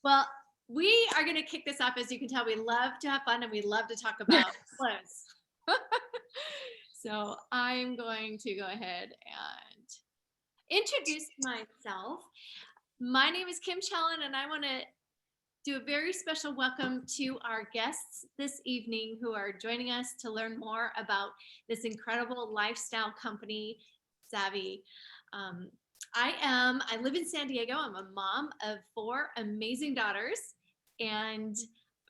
Well, we are going to kick this off. As you can tell, we love to have fun and we love to talk about clothes. So I'm going to go ahead and introduce myself. My name is Kim Challan, and I want to do a very special welcome to our guests this evening who are joining us to learn more about this incredible lifestyle company, Savvi. I live in San Diego. I'm a mom of 4 amazing daughters. And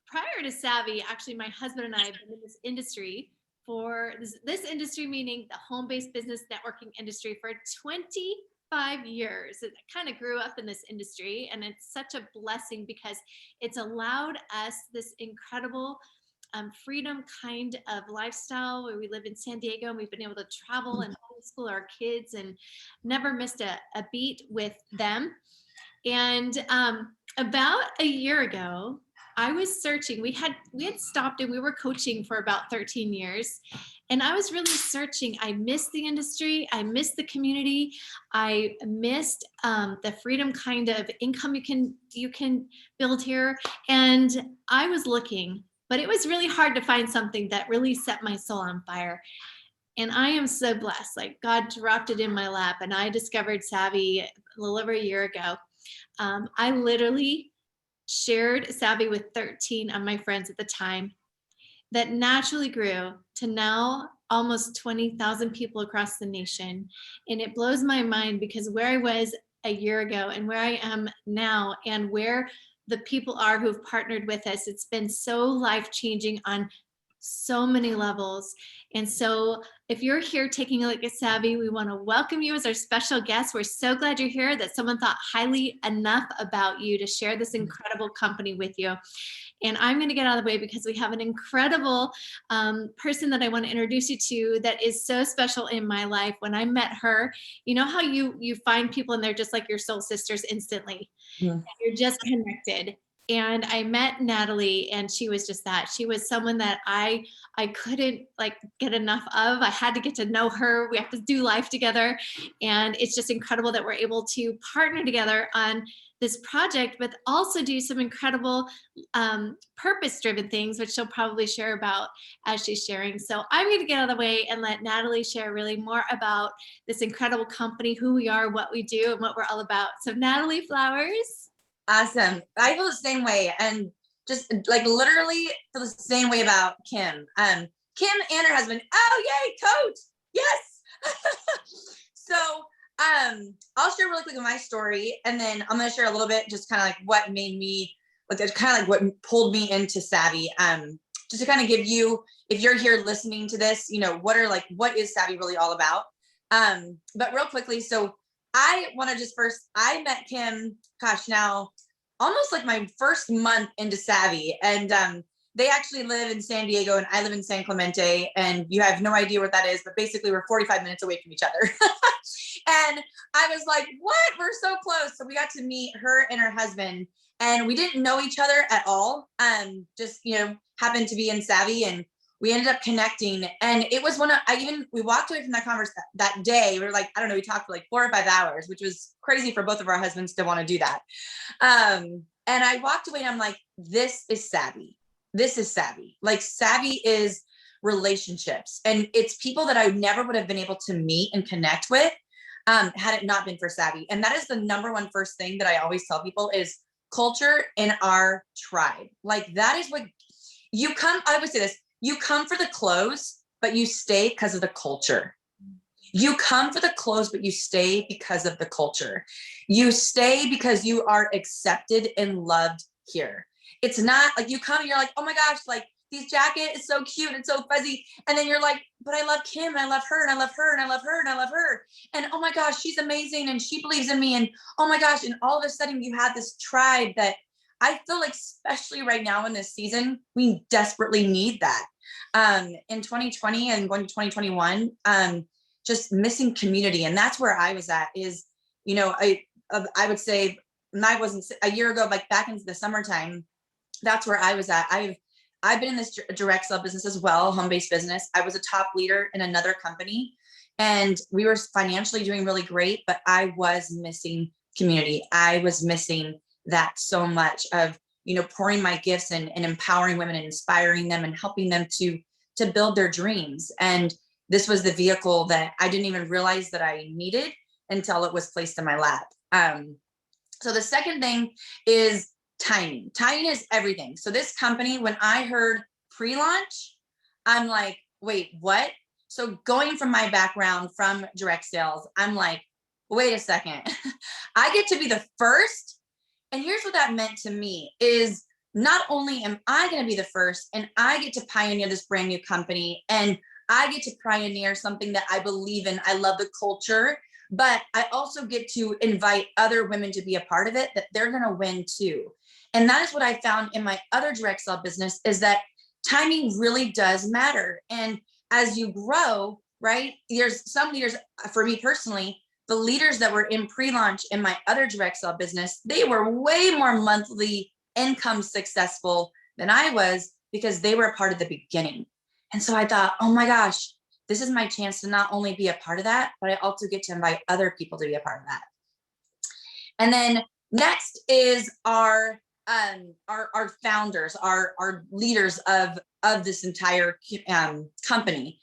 prior to Savvi, actually, my husband and I have been in this industry for this industry, meaning the home-based business networking industry, for 25 years. It kind of grew up in this industry, and it's such a blessing because it's allowed us this incredible freedom kind of lifestyle where we live in San Diego and we've been able to travel and homeschool our kids and never missed a beat with them. And about a year ago, I was searching. We had stopped and we were coaching for about 13 years. And I was really searching. I missed the industry. I missed the community. I missed the freedom kind of income you can build here. And I was looking, but it was really hard to find something that really set my soul on fire. And I am so blessed. Like, God dropped it in my lap, and I discovered Savvi a little over a year ago. I literally shared Savvi with 13 of my friends at the time. That naturally grew to now almost 20,000 people across the nation. And it blows my mind because where I was a year ago and where I am now and where the people are who've partnered with us, it's been so life-changing on so many levels. And so if you're here taking a look at Savvi, we want to welcome you as our special guest. We're so glad you're here, that someone thought highly enough about you to share this incredible company with you. And I'm going to get out of the way because we have an incredible person that I want to introduce you to that is so special in my life. When I met her, you know how you find people and they're just like your soul sisters instantly. Yeah. You're just connected. And I met Natalie, and she was just that. She was someone that I couldn't get enough of. I had to get to know her. We have to do life together. And it's just incredible that we're able to partner together on this project, but also do some incredible purpose-driven things, which she'll probably share about as she's sharing. So I'm going to get out of the way and let Natalie share really more about this incredible company, who we are, what we do, and what we're all about. So Natalie Flowers. Awesome. I feel the same way, and just like literally feel the same way about Kim. Kim and her husband. Oh, yay, coach. Yes. So I'll share really quick my story, and then I'm going to share a little bit just kind of like what made me, what pulled me into Savvi. Just to kind of give you, if you're here listening to this, what is Savvi really all about? But real quickly, so I want to just I met Kim, now almost like my first month into Savvi, and they actually live in San Diego and I live in San Clemente, and you have no idea what that is, but basically we're 45 minutes away from each other. And I was like, what? We're so close. So we got to meet her and her husband, and we didn't know each other at all. Just, happened to be in Savvi, and we ended up connecting. And it was we walked away from that conversation that day. We were like, I don't know, we talked for like 4 or 5 hours, which was crazy for both of our husbands to want to do that. And I walked away and I'm like, this is Savvi. This is Savvi. Like, Savvi is relationships, and it's people that I never would have been able to meet and connect with had it not been for Savvi. And that is the number one first thing that I always tell people is culture in our tribe. Like, that is what I would say this, you come for the clothes, but you stay because of the culture. You come for the clothes, but you stay because of the culture. You stay because you are accepted and loved here. It's not like you come and you're like, oh my gosh, like, this jacket is so cute and so fuzzy. And then you're like, but I love Kim, and I love her, and I love her, and I love her, and I love her. And oh my gosh, she's amazing, and she believes in me. And oh my gosh, and all of a sudden you have this tribe that I feel like, especially right now in this season, we desperately need that. In 2020 and going to 2021, just missing community. And that's where I was at is, I would say, and I wasn't a year ago, like back into the summertime, that's where I was at. I've been in this direct sell business as well, home-based business. I was a top leader in another company, and we were financially doing really great, but I was missing community. I was missing that so much of, pouring my gifts and empowering women and inspiring them and helping them to build their dreams. And this was the vehicle that I didn't even realize that I needed until it was placed in my lap. So the second thing is timing. Timing is everything. So this company, when I heard pre-launch, I'm like, wait, what? So going from my background from direct sales, I'm like, wait a second. I get to be the first. And here's what that meant to me is not only am I going to be the first and I get to pioneer this brand new company and I get to pioneer something that I believe in. I love the culture, but I also get to invite other women to be a part of it, that they're going to win too. And that is what I found in my other direct sell business, is that timing really does matter. And as you grow, right, there's some leaders, for me personally, the leaders that were in pre-launch in my other direct sell business, they were way more monthly income successful than I was because they were a part of the beginning. And so I thought, oh my gosh, this is my chance to not only be a part of that, but I also get to invite other people to be a part of that. And then next is our founders, our leaders of this entire company.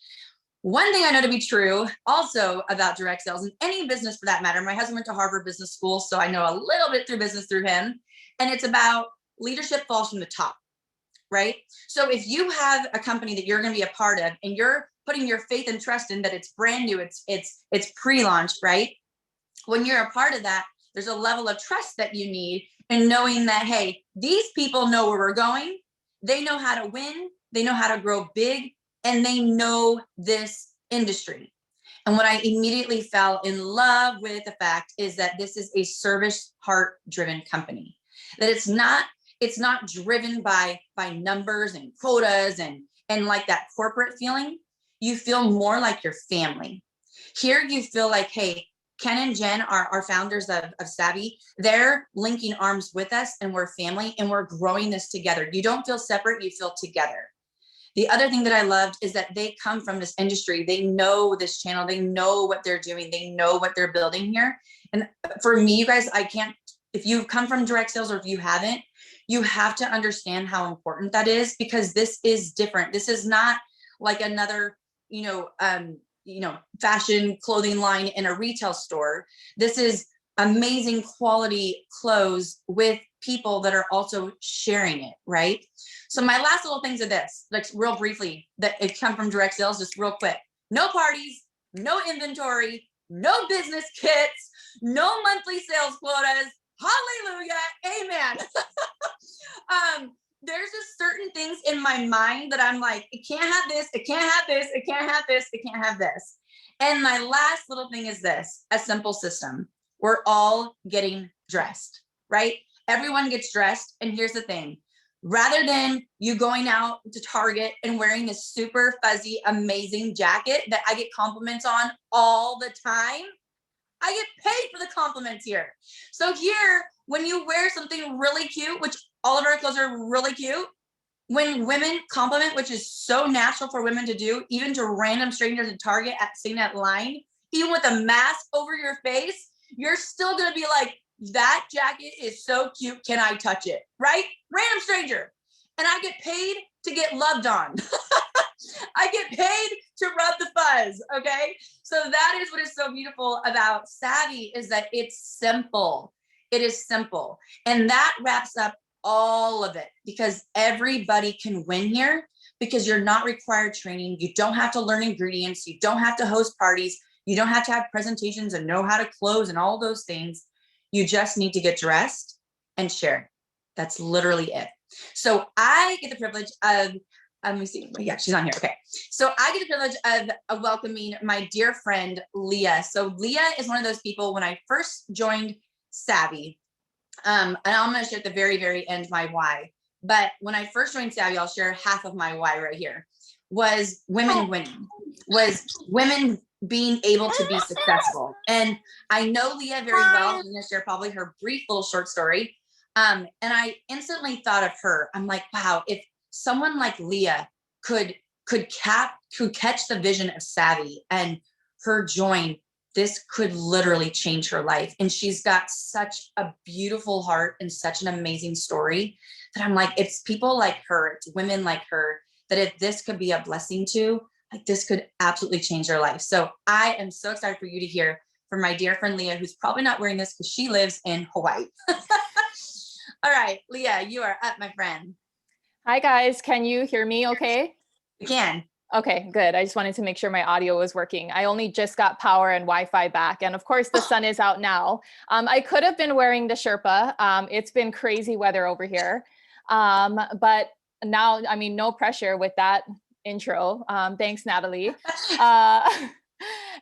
One thing I know to be true also about direct sales and any business for that matter, my husband went to Harvard Business School, so I know a little bit through business through him, and it's about leadership falls from the top, right? So if you have a company that you're going to be a part of and you're putting your faith and trust in that it's brand new, it's pre-launch, right? When you're a part of that, there's a level of trust that you need in knowing that, hey, these people know where we're going. They know how to win. They know how to grow big, and they know this industry. And what I immediately fell in love with the fact is that this is a service heart driven company, that it's not driven by numbers and quotas and like that corporate feeling. You feel more like your family. Here you feel like, hey, Ken and Jen are our founders of Savvi. They're linking arms with us and we're family and we're growing this together. You don't feel separate, you feel together. The other thing that I loved is that they come from this industry. They know this channel. They know what they're doing. They know what they're building here. And for me, you guys, if you've come from direct sales or if you haven't, you have to understand how important that is, because this is different. This is not like another, fashion clothing line in a retail store. This is amazing quality clothes with people that are also sharing it, right? So my last little things are this, like real briefly, that it come from direct sales, just real quick. No parties, no inventory, no business kits, no monthly sales quotas. Hallelujah, amen. There's just certain things in my mind that I'm like, it can't have this, it can't have this, it can't have this, it can't have this. And my last little thing is this, a simple system. We're all getting dressed, right? Everyone gets dressed. And here's the thing, rather than you going out to Target and wearing this super fuzzy, amazing jacket that I get compliments on all the time, I get paid for the compliments here. So here, when you wear something really cute, which all of our clothes are really cute, when women compliment, which is so natural for women to do, even to random strangers at Target seeing that line, even with a mask over your face, you're still going to be like, that jacket is so cute. Can I touch it? Right? Random stranger. And I get paid to get loved on. I get paid to rub the fuzz. Okay. So that is what is so beautiful about Savvi, is that it's simple. It is simple. And that wraps up all of it, because everybody can win here, because you're not required training. You don't have to learn ingredients. You don't have to host parties. You don't have to have presentations and know how to close and all those things. You just need to get dressed and share. That's literally it. So I get the privilege of, let me see. Yeah, she's on here. Okay. So I get the privilege of welcoming my dear friend, Leah. So Leah is one of those people, when I first joined Savvi, and I'm going to share at the very, very end my why. But when I first joined Savvi, I'll share half of my why right here, was women winning, was women being able to be successful. And I know Leah very well. I'm going to share probably her brief little short story. And I instantly thought of her. I'm like, wow, if someone like Leah could catch the vision of Savvi and her join this could literally change her life. And she's got such a beautiful heart and such an amazing story that I'm like, it's people like her, it's women like her, that if this could be a blessing to, like this could absolutely change their life. So I am so excited for you to hear from my dear friend Leah, who's probably not wearing this because she lives in Hawaii. All right, Leah, you are up, my friend. Hi guys, can you hear me okay? You can. Okay, good. I just wanted to make sure my audio was working. I only just got power and Wi-Fi back. And of course the sun is out now. I could have been wearing the Sherpa. It's been crazy weather over here. But now, I mean, no pressure with that intro. Thanks, Natalie.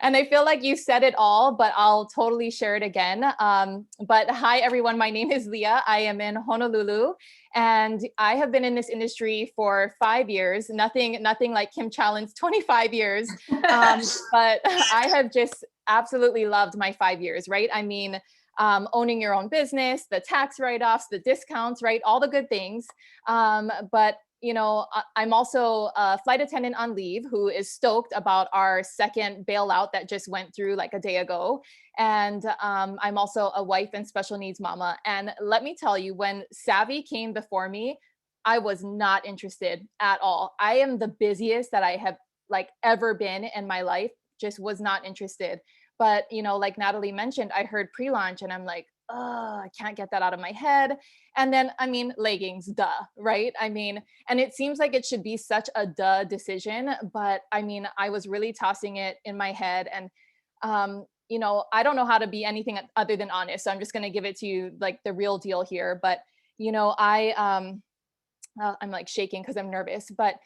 And I feel like you said it all, but I'll totally share it again. But hi, everyone. My name is Leah. I am in Honolulu, and I have been in this industry for 5 years. Nothing like Kim Challan's 25 years. But I have just absolutely loved my 5 years, right? I mean, owning your own business, the tax write-offs, the discounts, right? All the good things. But you know, I'm also a flight attendant on leave who is stoked about our second bailout that just went through like a day ago. And I'm also a wife and special needs mama. And let me tell you, when Savvi came before me, I was not interested at all. I am the busiest that I have like ever been in my life, just was not interested. But, you know, like Natalie mentioned, I heard pre-launch and I'm like, oh, I can't get that out of my head. And then, I mean, leggings, duh, right? I mean, and it seems like it should be such a duh decision, but I mean, I was really tossing it in my head. And, you know, I don't know how to be anything other than honest. So I'm just going to give it to you like the real deal here. But, you know, I'm like shaking because I'm nervous, but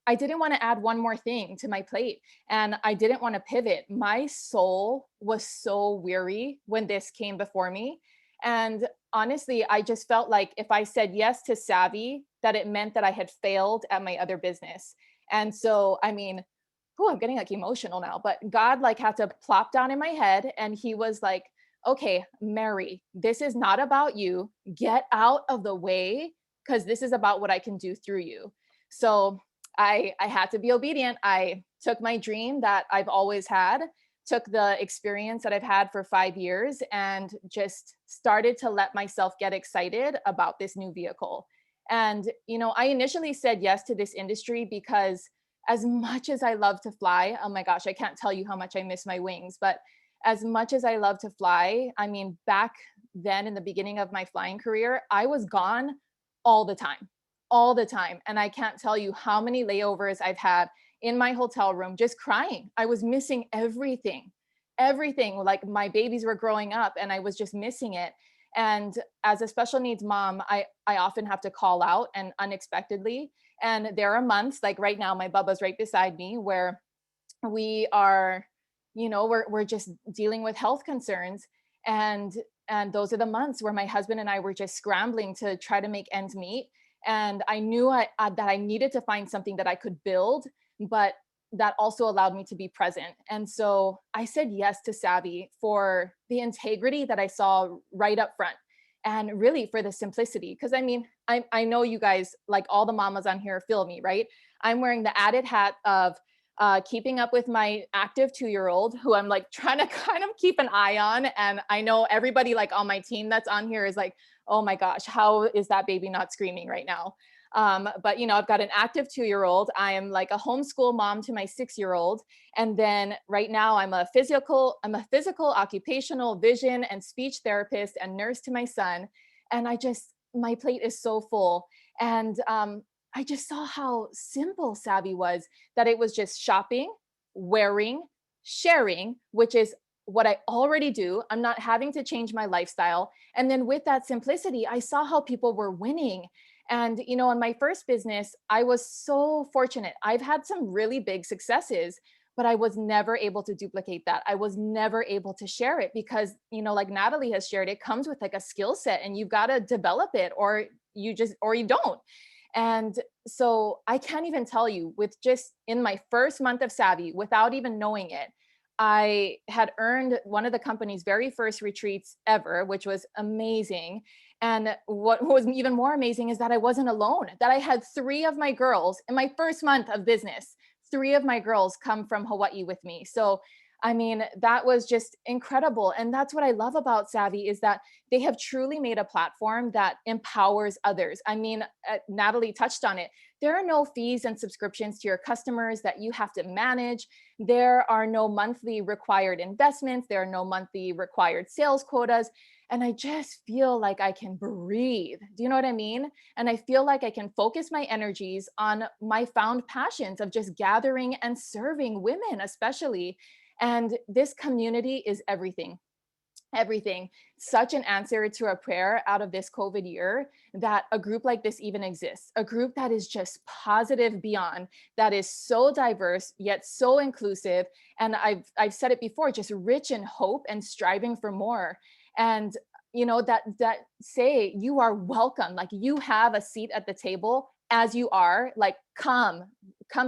I didn't want to add one more thing to my plate, and I didn't want to pivot. My soul was so weary when this came before me. And honestly, I just felt like if I said yes to Savvi, that it meant that I had failed at my other business. And so, I mean, I'm getting like emotional now, but God like had to plop down in my head and he was like, okay, Mary, this is not about you. Get out of the way because this is about what I can do through you. So I had to be obedient. I took my dream that I've always had, took the experience that I've had for 5 years, and just started to let myself get excited about this new vehicle. And, you know, I initially said yes to this industry because as much as I love to fly, oh my gosh, I can't tell you how much I miss my wings, but as much as I love to fly, I mean, back then in the beginning of my flying career, I was gone all the time. All the time. And I can't tell you how many layovers I've had in my hotel room just crying. I was missing everything. Like my babies were growing up and I was just missing it. And as a special needs mom, I often have to call out and unexpectedly. And there are months like right now, my Bubba's right beside me where we are, you know, we're just dealing with health concerns. And those are the months where my husband and I were just scrambling to try to make ends meet. And I knew that I needed to find something that I could build, but that also allowed me to be present. And so I said yes to Savvi for the integrity that I saw right up front, and really for the simplicity. Because I mean, I know you guys, like all the mamas on here, feel me, right? I'm wearing the added hat of keeping up with my active 2-year-old who I'm like trying to kind of keep an eye on. And I know everybody like on my team that's on here is like, oh my gosh, how is that baby not screaming right now? But you know, I've got an active 2-year-old. I am like a homeschool mom to my 6-year-old. And then right now I'm a physical, occupational, vision and speech therapist and nurse to my son. And my plate is so full. And I just saw how simple Savvi was, that it was just shopping, wearing, sharing, which is what I already do. I'm not having to change my lifestyle. And then with that simplicity, I saw how people were winning. And, you know, in my first business, I was so fortunate. I've had some really big successes, but I was never able to duplicate that. I was never able to share it because, you know, like Natalie has shared, it comes with like a skill set and you've got to develop it or you don't. And so I can't even tell you, with just in my first month of Savvi, without even knowing it, I had earned one of the company's very first retreats ever, which was amazing. And what was even more amazing is that I wasn't alone, that I had 3 of my girls in my first month of business, 3 of my girls come from Hawaii with me. So I mean, that was just incredible. And that's what I love about Savvi is that they have truly made a platform that empowers others. I mean, Natalie touched on it. There are no fees and subscriptions to your customers that you have to manage. There are no monthly required investments. There are no monthly required sales quotas. And I just feel like I can breathe. Do you know what I mean? And I feel like I can focus my energies on my found passions of just gathering and serving women, especially. And this community is everything, everything. Such an answer to a prayer out of this COVID year that a group like this even exists, a group that is just positive beyond, that is so diverse, yet so inclusive. And I've said it before, just rich in hope and striving for more. And you know, that say you are welcome, like you have a seat at the table as you are, like come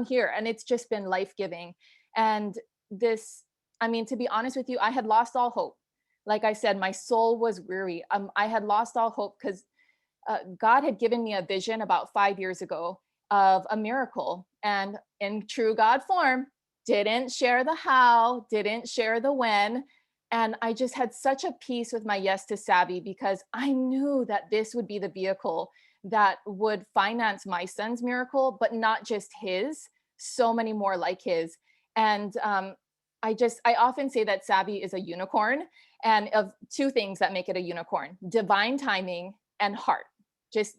here. And it's just been life-giving. And this, I mean, to be honest with you, I had lost all hope. Like I said, my soul was weary. I had lost all hope because God had given me a vision about 5 years ago of a miracle. And in true God form, didn't share the how, didn't share the when. And I just had such a peace with my yes to Savvi because I knew that this would be the vehicle that would finance my son's miracle, but not just his, so many more like his. And I often say that Savvi is a unicorn, and of 2 things that make it a unicorn: divine timing and heart. Just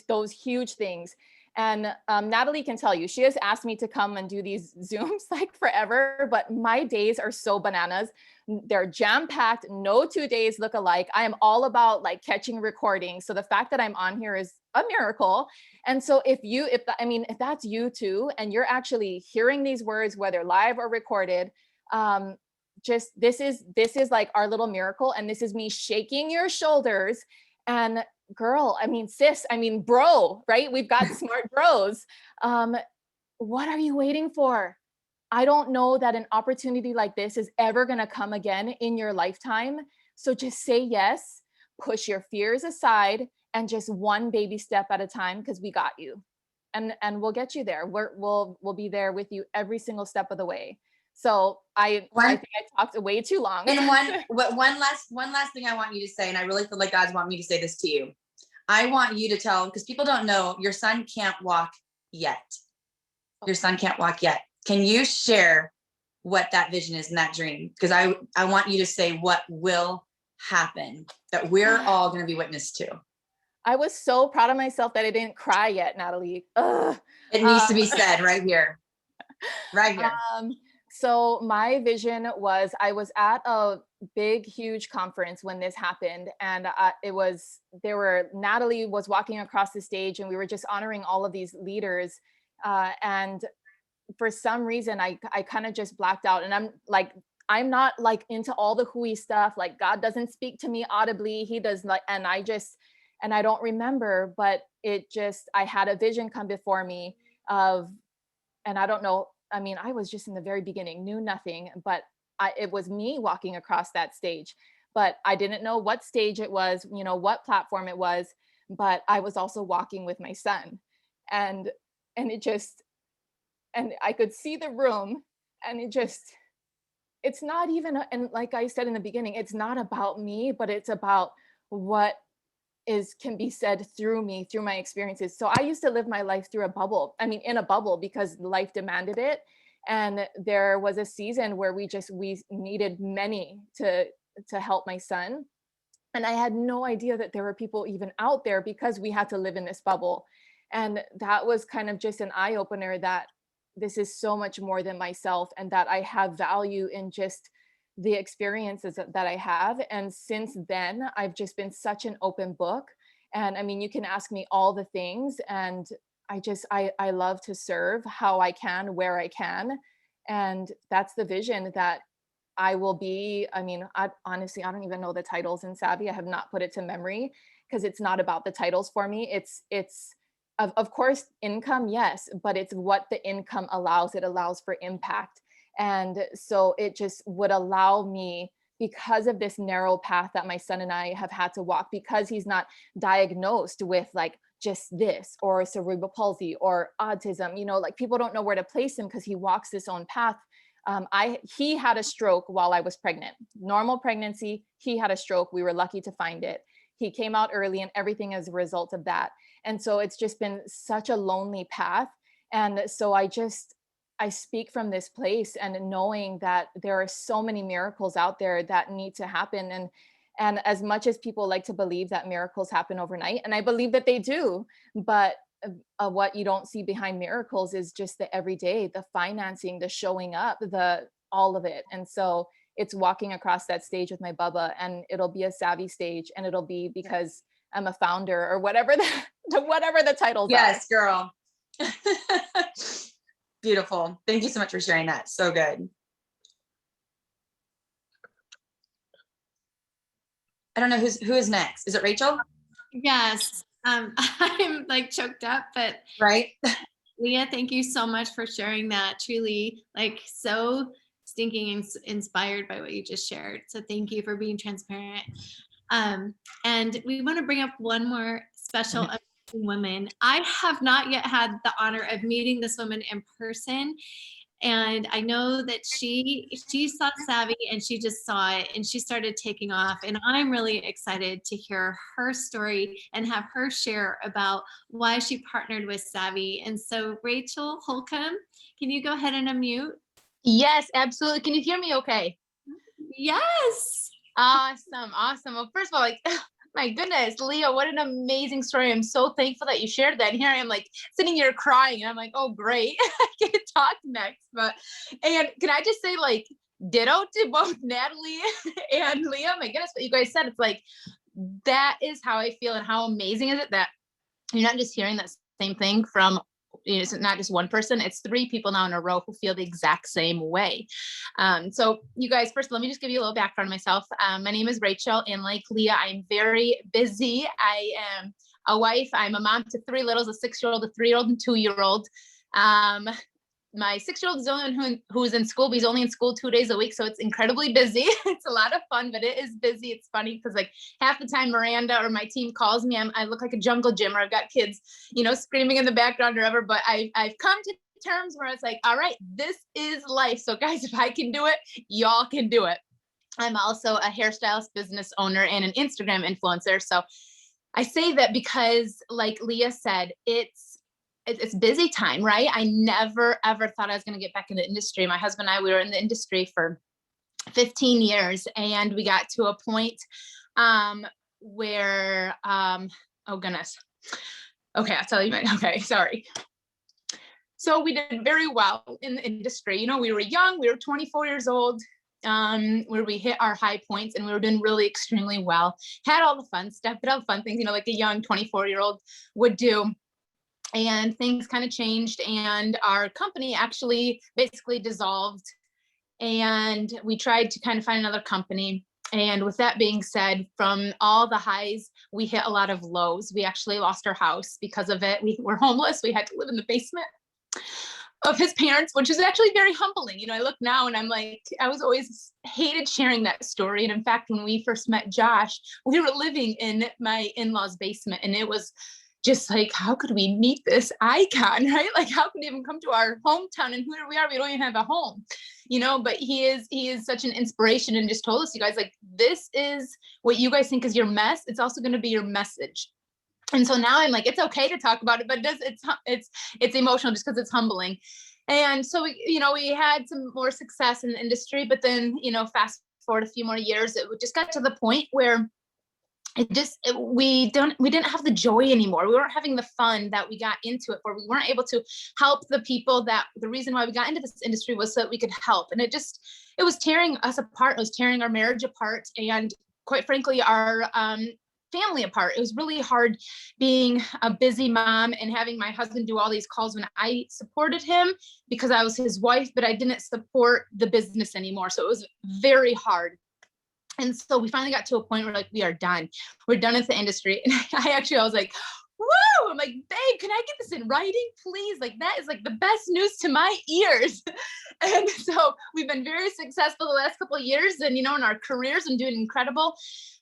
those huge things. And Natalie can tell you, she has asked me to come and do these Zooms like forever, but my days are so bananas. They're jam-packed. No 2 days look alike. I am all about like catching recordings. So the fact that I'm on here is a miracle. And so if that's you too, and you're actually hearing these words, whether live or recorded, just this is like our little miracle. And this is me shaking your shoulders. And girl, I mean, sis, I mean, bro, right? We've got smart bros. What are you waiting for? I don't know that an opportunity like this is ever going to come again in your lifetime. So just say yes, push your fears aside, and just one baby step at a time, because we got you. And we'll get you there. We'll be there with you every single step of the way. So I think I talked way too long. And one last thing I want you to say, and I really feel like God's want me to say this to you. I want you to tell, because people don't know, your son can't walk yet. Your son can't walk yet. Can you share what that vision is and that dream? Because I want you to say what will happen that we're all going to be witness to. I was so proud of myself that I didn't cry yet, Natalie. Ugh. It needs to be said right here. Right here. So my vision was, I was at a big, huge conference when this happened. And Natalie was walking across the stage and we were just honoring all of these leaders. And for some reason, I kind of just blacked out. And I'm not like into all the hooey stuff. Like God doesn't speak to me audibly. He does like, and I don't remember, but I had a vision come before me and I don't know, I mean, I was just in the very beginning, knew nothing, but it was me walking across that stage, but I didn't know what stage it was, what platform it was, but I was also walking with my son, and I could see the room, and it's not even, and like I said in the beginning, it's not about me, but it's about what can be said through me, through my experiences. So I used to live my life through in a bubble because life demanded it. And there was a season where we needed many to help my son. And I had no idea that there were people even out there because we had to live in this bubble. And that was kind of just an eye opener that this is so much more than myself, and that I have value in just the experiences that I have. And since then, I've just been such an open book. And I mean, you can ask me all the things, and I love to serve how I can, where I can. And that's the vision that I will be. I mean, honestly, I don't even know the titles in Savvi. I have not put it to memory because it's not about the titles for me. It's of course income, yes, but it's what the income allows. It allows for impact. And so it just would allow me because of this narrow path that my son and I have had to walk, because he's not diagnosed with like just this or cerebral palsy or autism, like people don't know where to place him because he walks his own path. He had a stroke while I was pregnant, normal pregnancy. He had a stroke. We were lucky to find it. He came out early and everything as a result of that. And so it's just been such a lonely path. And so I speak from this place and knowing that there are so many miracles out there that need to happen. And as much as people like to believe that miracles happen overnight, and I believe that they do, but what you don't see behind miracles is just the everyday, the financing, the showing up, all of it. And so it's walking across that stage with my Bubba, and it'll be a Savvi stage, and it'll be because I'm a founder or whatever the titles are. Yes, girl. Beautiful. Thank you so much for sharing that. So good. I don't know who is next. Is it Rachael? Yes. I'm like choked up, but right. Leah, thank you so much for sharing that. Truly, like, so stinking inspired by what you just shared. So thank you for being transparent. And we want to bring up one more special woman. I have not yet had the honor of meeting this woman in person. And I know that she saw Savvi and she just saw it and she started taking off. And I'm really excited to hear her story and have her share about why she partnered with Savvi. And so Rachael Holcomb, can you go ahead and unmute? Yes, absolutely. Can you hear me okay? Yes. Awesome. Well, first of all, like, my goodness, Leah, what an amazing story. I'm so thankful that you shared that. And here I am, like, sitting here crying. And I'm like, oh, great. I get to talk next. And can I just say, like, ditto to both Natalie and Leah? My goodness, what you guys said. It's like, that is how I feel. And how amazing is it that you're not just hearing that same thing from, it's not just one person, it's 3 people now in a row who feel the exact same way. So you guys, first, let me just give you a little background on myself. My name is Rachael, and like Leah, I'm very busy. I am a wife. I'm a mom to 3 littles, a 6-year-old, a 3-year-old, and 2-year-old. My 6-year-old is the only one who's in school, but he's only in school 2 days a week. So it's incredibly busy. It's a lot of fun, but it is busy. It's funny because like half the time Miranda or my team calls me, I look like a jungle gym, or I've got kids, screaming in the background or whatever, but I've come to terms where it's like, all right, this is life. So guys, if I can do it, y'all can do it. I'm also a hairstylist, business owner, and an Instagram influencer. So I say that because like Leah said, it's busy time, right? I never, ever thought I was going to get back in the industry. My husband and I, we were in the industry for 15 years, and we got to a point where, oh goodness. Okay, I'll tell you. Okay, sorry. So we did very well in the industry. We were young, we were 24 years old, where we hit our high points, and we were doing really extremely well. Had all the fun stuff, did all the fun things, like a young 24-year-old would do. And things kind of changed, and our company actually basically dissolved, and we tried to kind of find another company. And with that being said, from all the highs, we hit a lot of lows. We actually lost our house because of it. We were homeless. We had to live in the basement of his parents, which is actually very humbling. I look now and I'm like, I was always hated sharing that story. And in fact, when we first met Josh, we were living in my in-laws' basement, and it was just like, how could we meet this icon, right? Like, how could he even come to our hometown? And here we are, we don't even have a home, but he is such an inspiration, and just told us, you guys, like, this is what you guys think is your mess. It's also going to be your message. And so now I'm like, it's okay to talk about it, but it's emotional just because it's humbling. And so we had some more success in the industry, but then, fast forward a few more years, it just got to the point where we didn't have the joy anymore. We weren't having the fun that we got into it for. We weren't able to help the people that the reason why we got into this industry was so that we could help. And it was tearing us apart. It was tearing our marriage apart. And quite frankly, our family apart. It was really hard being a busy mom and having my husband do all these calls when I supported him because I was his wife, but I didn't support the business anymore. So it was very hard. And so we finally got to a point where like, we are done. We're done with the industry. And I was like, woo, I'm like, babe, can I get this in writing, please? Like, that is like the best news to my ears. And so we've been very successful the last couple of years, and, you know, in our careers and doing incredible.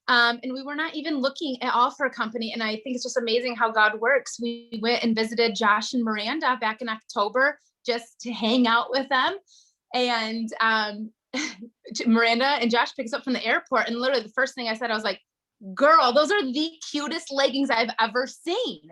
And we were not even looking at all for a company. And I think it's just amazing how God works. We went and visited Josh and Miranda back in October just to hang out with them. And Miranda and Josh picked us up from the airport. And literally the first thing I said, I was like, girl, those are the cutest leggings I've ever seen.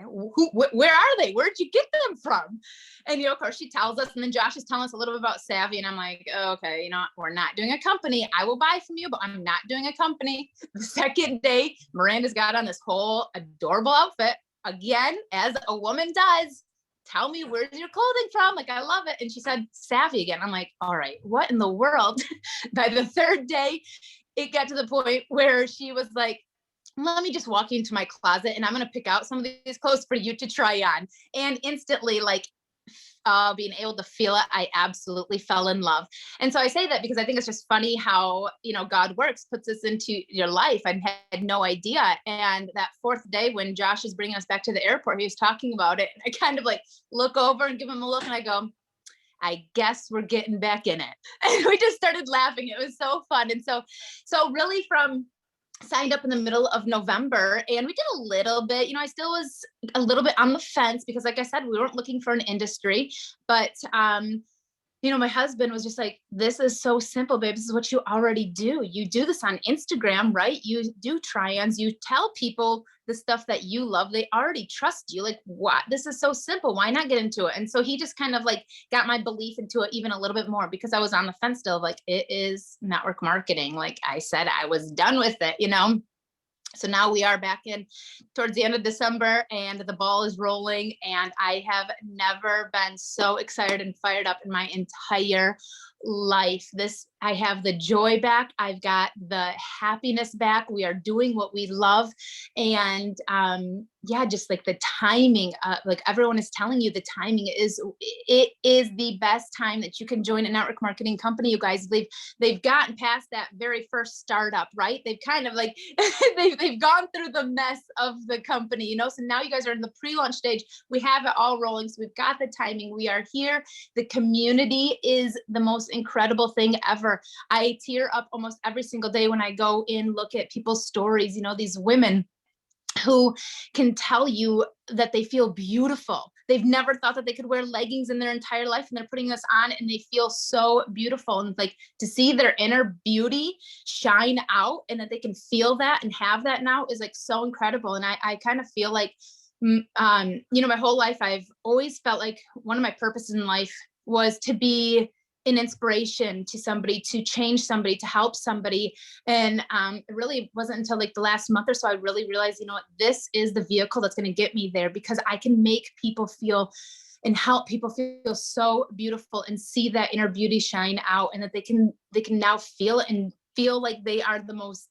Where are they? Where'd you get them from? And, you know, of course she tells us, and then Josh is telling us a little bit about Savvi. And I'm like, oh, okay, you know, we're not doing a company. I will buy from you, but I'm not doing a company. The second day, Miranda's got on this whole adorable outfit again, as a woman does. Tell me, where's your clothing from? Like, I love it. And she said, Savvi again. I'm like, all right, what in the world? By the third day, it got to the point where she was like, let me just walk into my closet and I'm going to pick out some of these clothes for you to try on. And instantly, like, being able to feel it, I absolutely fell in love. And so I say that because I think it's just funny how, you know, God works, puts us into your life. I had no idea. And that fourth day when Josh is bringing us back to the airport, he was talking about it. I kind of like look over and give him a look and I go, I guess we're getting back in it. And we just started laughing. It was so fun. And so really signed up in the middle of November, and we did a little bit, you know, I still was a little bit on the fence because, like I said, we weren't looking for an industry, but, you know, my husband was just like, this is so simple, babe. This is what you already do. You do this on Instagram, right? You do try-ons, you tell people the stuff that you love. They already trust you. Like, what? This is so simple. Why not get into it? And so he just kind of like got my belief into it even a little bit more, because I was on the fence still, like, it is network marketing. Like I said, I was done with it, you know? So now we are back in towards the end of December and the ball is rolling, and I have never been so excited and fired up in my entire life. I have the joy back. I've got the happiness back. We are doing what we love. And yeah, just like the timing, like everyone is telling you, the timing is the best time that you can join a network marketing company. You guys, they've gotten past that very first startup, right? They've kind of like, they've gone through the mess of the company, you know? So now you guys are in the pre-launch stage. We have it all rolling. So we've got the timing. We are here. The community is the most incredible thing ever. I tear up almost every single day when I go in, look at people's stories, you know, these women who can tell you that they feel beautiful. They've never thought that they could wear leggings in their entire life, and they're putting this on and they feel so beautiful. And like to see their inner beauty shine out and that they can feel that and have that now is like so incredible. And I kind of feel like, you know, my whole life, I've always felt like one of my purposes in life was to be an inspiration to somebody, to change somebody, to help somebody. And it really wasn't until like the last month or so, I really realized, you know what, this is the vehicle that's going to get me there, because I can make people feel and help people feel so beautiful and see that inner beauty shine out, and that they can now feel it and feel like they are the most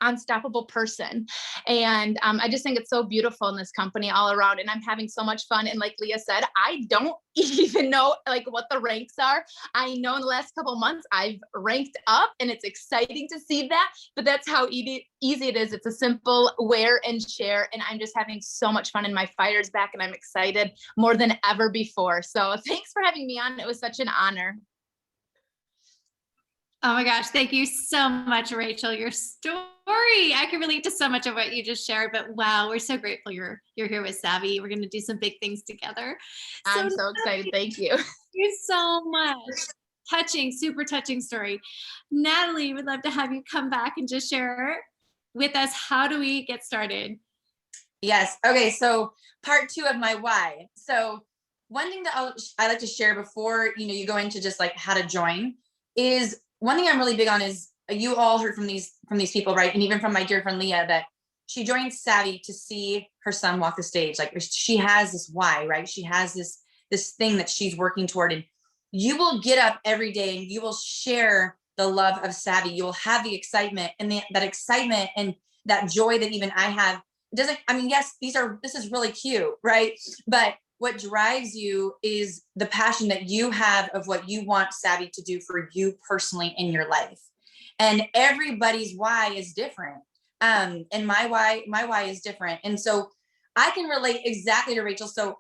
unstoppable person. And I just think it's so beautiful in this company all around, and I'm having so much fun. And like Leah said, I don't even know like what the ranks are. I know in the last couple of months I've ranked up, and it's exciting to see that, but that's how easy it is. It's a simple wear and share, and I'm just having so much fun, and my fire's back, and I'm excited more than ever before. So thanks for having me on. It was such an honor. Oh my gosh, thank you so much, Rachael. Your story, I can relate to so much of what you just shared, but wow, we're so grateful you're here with Savvi. We're going to do some big things together. I'm so excited. Thank you. Thank you so much. Touching, super touching story. Natalie, would love to have you come back and just share with us, how do we get started? Yes. Okay. So part 2 of my why. So one thing that I like to share before, you know, you go into just like how to join is, one thing I'm really big on is, you all heard from these people, right? And even from my dear friend Leah, that she joined Savvi to see her son walk the stage. Like, she has this why, right? She has this thing that she's working toward, and you will get up every day and you will share the love of Savvi. You will have the excitement, and that excitement and that joy that even I have doesn't, I mean, yes, this is really cute, right? But what drives you is the passion that you have of what you want Savvi to do for you personally in your life. And everybody's why is different. And my why is different. And so I can relate exactly to Rachel. So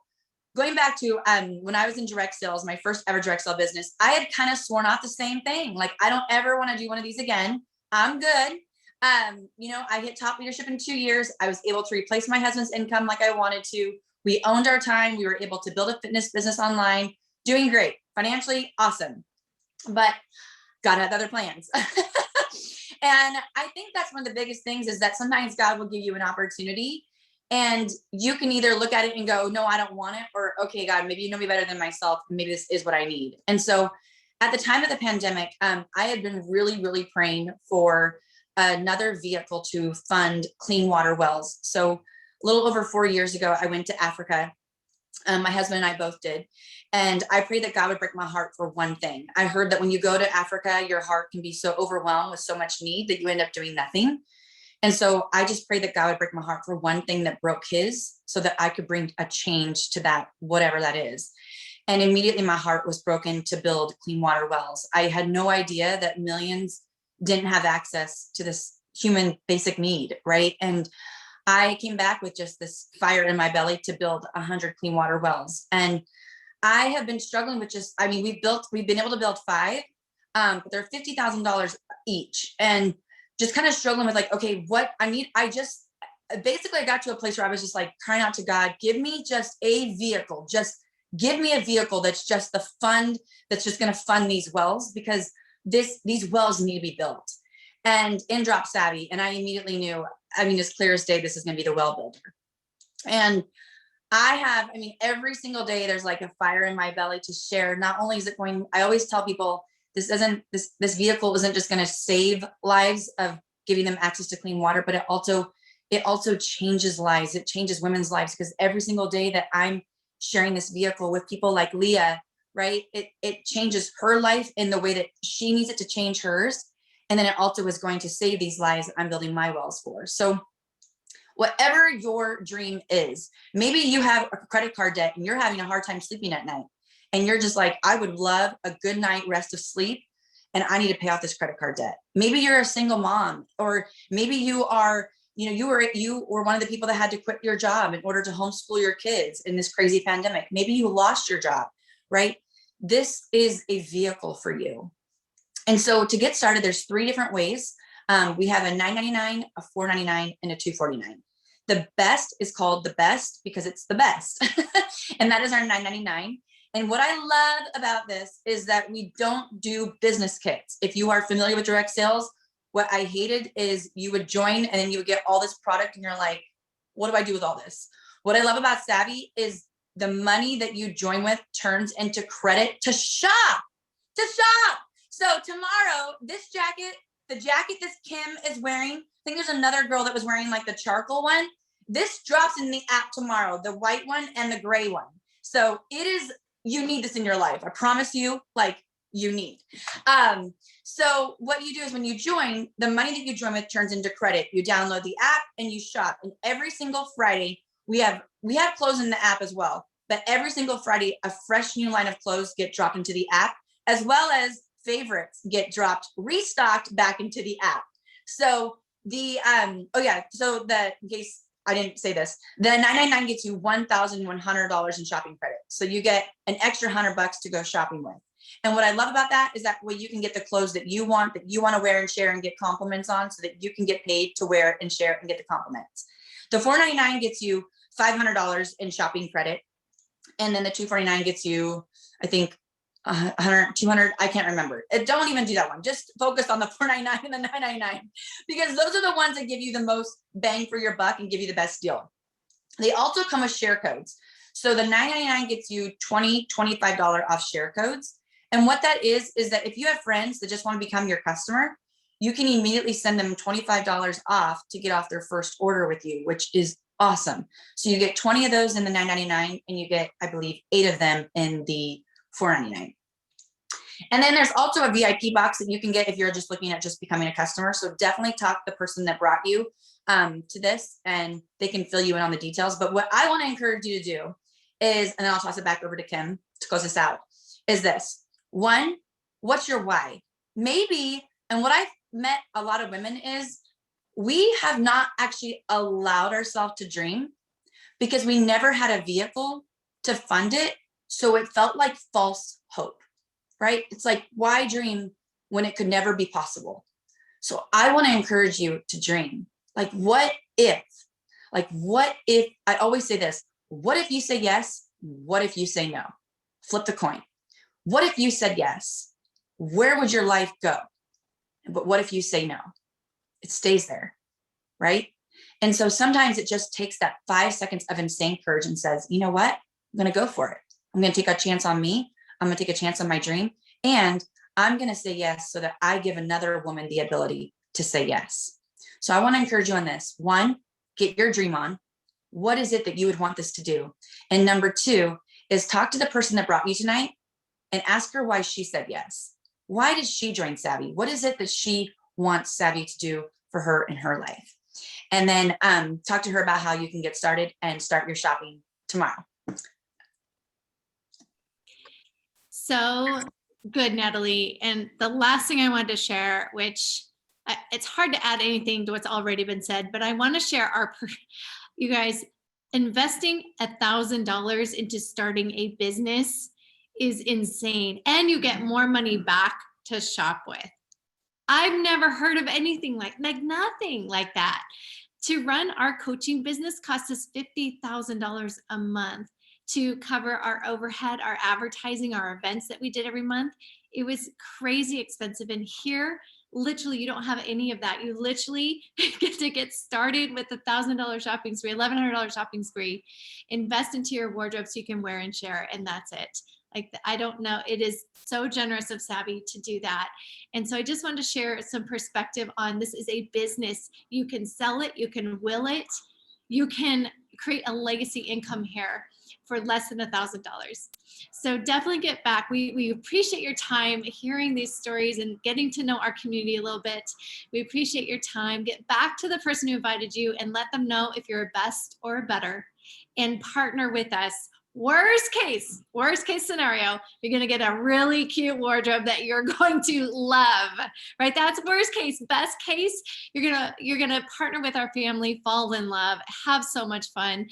going back to when I was in direct sales, my first ever direct sale business, I had kind of sworn off the same thing. Like, I don't ever want to do one of these again. I'm good. You know, I hit top leadership in 2 years. I was able to replace my husband's income like I wanted to. We owned our time. We were able to build a fitness business online, doing great, financially awesome. But God had other plans. And I think that's one of the biggest things, is that sometimes God will give you an opportunity and you can either look at it and go, no, I don't want it. Or, okay, God, maybe you know me better than myself. Maybe this is what I need. And so at the time of the pandemic, I had been really, really praying for another vehicle to fund clean water wells. So a little over 4 years ago, I went to Africa. My husband and I both did. And I prayed that God would break my heart for one thing. I heard that when you go to Africa, your heart can be so overwhelmed with so much need that you end up doing nothing. And so I just prayed that God would break my heart for one thing that broke his, so that I could bring a change to that, whatever that is. And immediately my heart was broken to build clean water wells. I had no idea that millions didn't have access to this human basic need, right? And I came back with just this fire in my belly to build 100 clean water wells. And I have been struggling with just, I mean, we've been able to build 5, but they're $50,000 each. And just kind of struggling with like, okay, what I need, I got to a place where I was just like crying out to God, give me just a vehicle, just give me a vehicle that's just the fund, that's just going to fund these wells, because these wells need to be built. And in drop Savvi, and I immediately knew, I mean, as clear as day, this is going to be the well builder. And every single day there's like a fire in my belly to share. Not only is it going, I always tell people, this vehicle isn't just going to save lives of giving them access to clean water, but it also changes lives. It changes women's lives, because every single day that I'm sharing this vehicle with people like Leah, right, it changes her life in the way that she needs it to change hers. And then it also is going to save these lives that I'm building my wells for. So whatever your dream is, maybe you have a credit card debt and you're having a hard time sleeping at night. And you're just like, I would love a good night rest of sleep, and I need to pay off this credit card debt. Maybe you're a single mom, or maybe you are, you were one of the people that had to quit your job in order to homeschool your kids in this crazy pandemic. Maybe you lost your job, right? This is a vehicle for you. And so to get started, there's 3 different ways. We have a $9.99, a $4.99, and a $2.49. The best is called the best because it's the best. And that is our $9.99. And what I love about this is that we don't do business kits. If you are familiar with direct sales, what I hated is you would join and then you would get all this product and you're like, what do I do with all this? What I love about Savvi is the money that you join with turns into credit to shop. So tomorrow, this jacket, the jacket that Kim is wearing, I think there's another girl that was wearing like the charcoal one. This drops in the app tomorrow, the white one and the gray one. So you need this in your life. I promise you, like, you need. So what you do is when you join, the money that you join with turns into credit. You download the app and you shop. And every single Friday, we have clothes in the app as well. But every single Friday, a fresh new line of clothes get dropped into the app, as well as favorites get restocked back into the app. So in case I didn't say this, the $9.99 gets you $1,100 in shopping credit. So you get an extra $100 to go shopping with. And what I love about that is that way you can get the clothes that you want to wear and share and get compliments on, so that you can get paid to wear and share and get the compliments. The $4.99 gets you $500 in shopping credit. And then the $2.49 gets you, I think, 100, 200, I can't remember. Don't even do that one. Just focus on the $4.99 and the $9.99, because those are the ones that give you the most bang for your buck and give you the best deal. They also come with share codes. So the $9.99 gets you $25 off share codes. And what that is that if you have friends that just want to become your customer, you can immediately send them $25 off to get off their first order with you, which is awesome. So you get 20 of those in the $9.99, and you get, I believe, 8 of them in the $4.99. And then there's also a VIP box that you can get if you're just looking at just becoming a customer. So definitely talk to the person that brought you to this, and they can fill you in on the details. But what I want to encourage you to do is, and then I'll toss it back over to Kim to close this out, is this. 1, what's your why? Maybe, and what I've met a lot of women is, we have not actually allowed ourselves to dream. because we never had a vehicle to fund it. So it felt like false hope, right? It's like, why dream when it could never be possible? So I want to encourage you to dream. Like, what if? Like, what if, I always say this, what if you say yes? What if you say no? Flip the coin. What if you said yes? Where would your life go? But what if you say no? It stays there, right? And so sometimes it just takes that 5 seconds of insane courage and says, you know what? I'm going to go for it. I'm going to take a chance on me. I'm going to take a chance on my dream. And I'm going to say yes so that I give another woman the ability to say yes. So I want to encourage you on this. 1, get your dream on. What is it that you would want this to do? And number 2 is talk to the person that brought you tonight and ask her why she said yes. Why did she join Savvi? What is it that she wants Savvi to do for her in her life? And then talk to her about how you can get started and start your shopping tomorrow. So good, Natalie. And the last thing I wanted to share, which it's hard to add anything to what's already been said, but I want to share you guys, investing $1,000 into starting a business is insane. And you get more money back to shop with. I've never heard of anything like nothing like that. To run our coaching business costs us $50,000 a month to cover our overhead, our advertising, our events that we did every month. It was crazy expensive. And here, literally, you don't have any of that. You literally get to get started with $1,000 shopping spree, $1,100 shopping spree, invest into your wardrobe so you can wear and share, and that's it. Like, I don't know. It is so generous of Savvi to do that. And so I just wanted to share some perspective on this is a business. You can sell it, you can will it, you can create a legacy income here for less than $1,000. So definitely get back. We appreciate your time hearing these stories and getting to know our community a little bit. We appreciate your time. Get back to the person who invited you and let them know if you're a best or a better, and partner with us. Worst case scenario, you're going to get a really cute wardrobe that you're going to love, right? That's worst case. Best case, you're going to partner with our family, fall in love, have so much fun.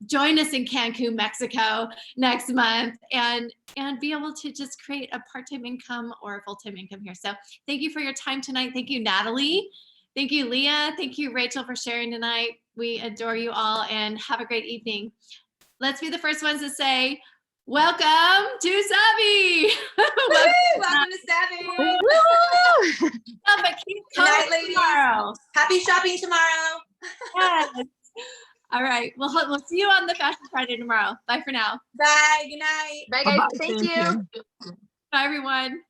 Join us in Cancun, Mexico next month, and be able to just create a part-time income or a full-time income here. So thank you for your time tonight. Thank you, Natalie. Thank you, Leah. Thank you, Rachel, for sharing tonight. We adore you all, and have a great evening. Let's be the first ones to say, welcome to Savvi. Welcome to Savvi. Good night, ladies. Tomorrow. Happy shopping tomorrow. Yes. All right. We'll see you on the Fashion Friday tomorrow. Bye for now. Bye. Good night. Bye, guys. Thank you. Bye, everyone.